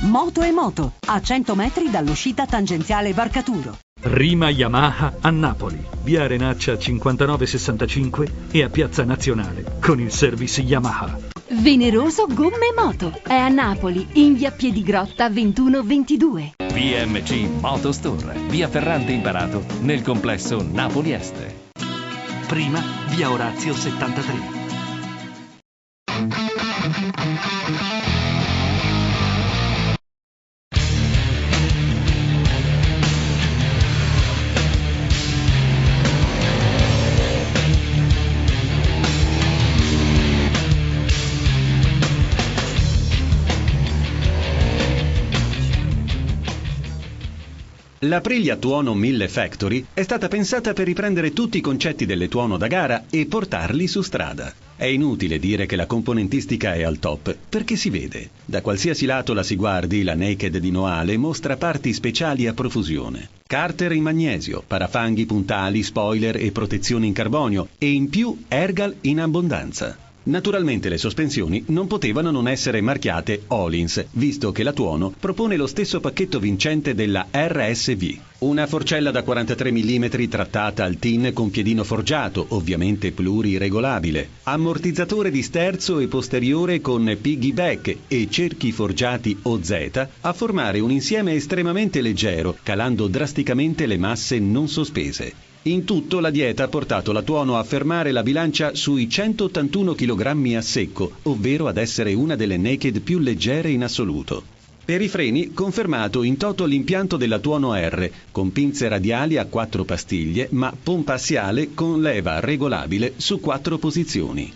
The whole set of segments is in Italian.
Moto e Moto, a 100 metri dall'uscita tangenziale Barcaturo. Rima Yamaha a Napoli, via Arenaccia 5965 e a Piazza Nazionale con il service Yamaha. Veneroso Gomme Moto è a Napoli, in via Piedigrotta 2122. VMC Moto Store, via Ferrante Imparato, nel complesso Napoli Est. Prima, via Orazio 73. L'Aprilia Tuono 1000 Factory è stata pensata per riprendere tutti i concetti delle tuono da gara e portarli su strada. È inutile dire che la componentistica è al top, perché si vede. Da qualsiasi lato la si guardi, la Naked di Noale mostra parti speciali a profusione. Carter in magnesio, parafanghi puntali, spoiler e protezioni in carbonio e in più Ergal in abbondanza. Naturalmente le sospensioni non potevano non essere marchiate Öhlins, visto che la Tuono propone lo stesso pacchetto vincente della RSV. Una forcella da 43 mm trattata al tin con piedino forgiato, ovviamente pluriregolabile, ammortizzatore di sterzo e posteriore con piggyback e cerchi forgiati OZ a formare un insieme estremamente leggero, calando drasticamente le masse non sospese. In tutto la dieta ha portato la Tuono a fermare la bilancia sui 181 kg a secco, ovvero ad essere una delle Naked più leggere in assoluto. Per i freni, confermato in toto l'impianto della Tuono R, con pinze radiali a 4 pastiglie, ma pompa assiale con leva regolabile su 4 posizioni.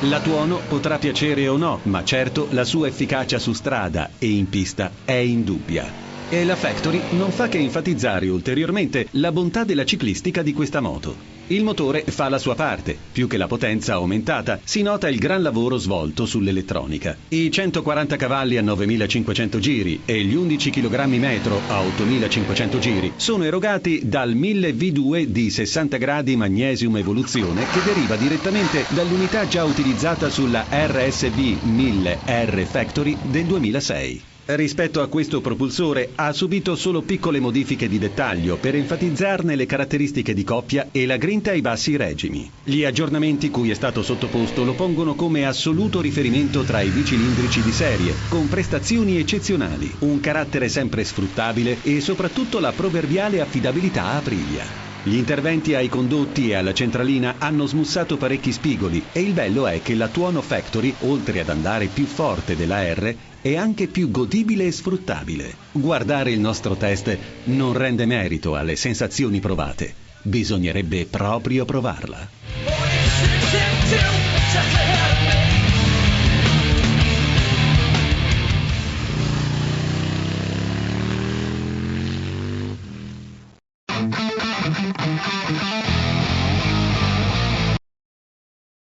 La Tuono potrà piacere o no, ma certo la sua efficacia su strada e in pista è indubbia. E la Factory non fa che enfatizzare ulteriormente la bontà della ciclistica di questa moto. Il motore fa la sua parte, più che la potenza aumentata, si nota il gran lavoro svolto sull'elettronica. I 140 cavalli a 9500 giri e gli 11 kg metro a 8500 giri sono erogati dal 1000 V2 di 60 gradi Magnesium Evoluzione che deriva direttamente dall'unità già utilizzata sulla RSV 1000 R Factory del 2006. Rispetto a questo propulsore ha subito solo piccole modifiche di dettaglio per enfatizzarne le caratteristiche di coppia e la grinta ai bassi regimi. Gli aggiornamenti cui è stato sottoposto lo pongono come assoluto riferimento tra i bicilindrici di serie, con prestazioni eccezionali, un carattere sempre sfruttabile e soprattutto la proverbiale affidabilità Aprilia. Gli interventi ai condotti e alla centralina hanno smussato parecchi spigoli e il bello è che la Tuono Factory, oltre ad andare più forte della R, è anche più godibile e sfruttabile. Guardare il nostro test non rende merito alle sensazioni provate. Bisognerebbe proprio provarla.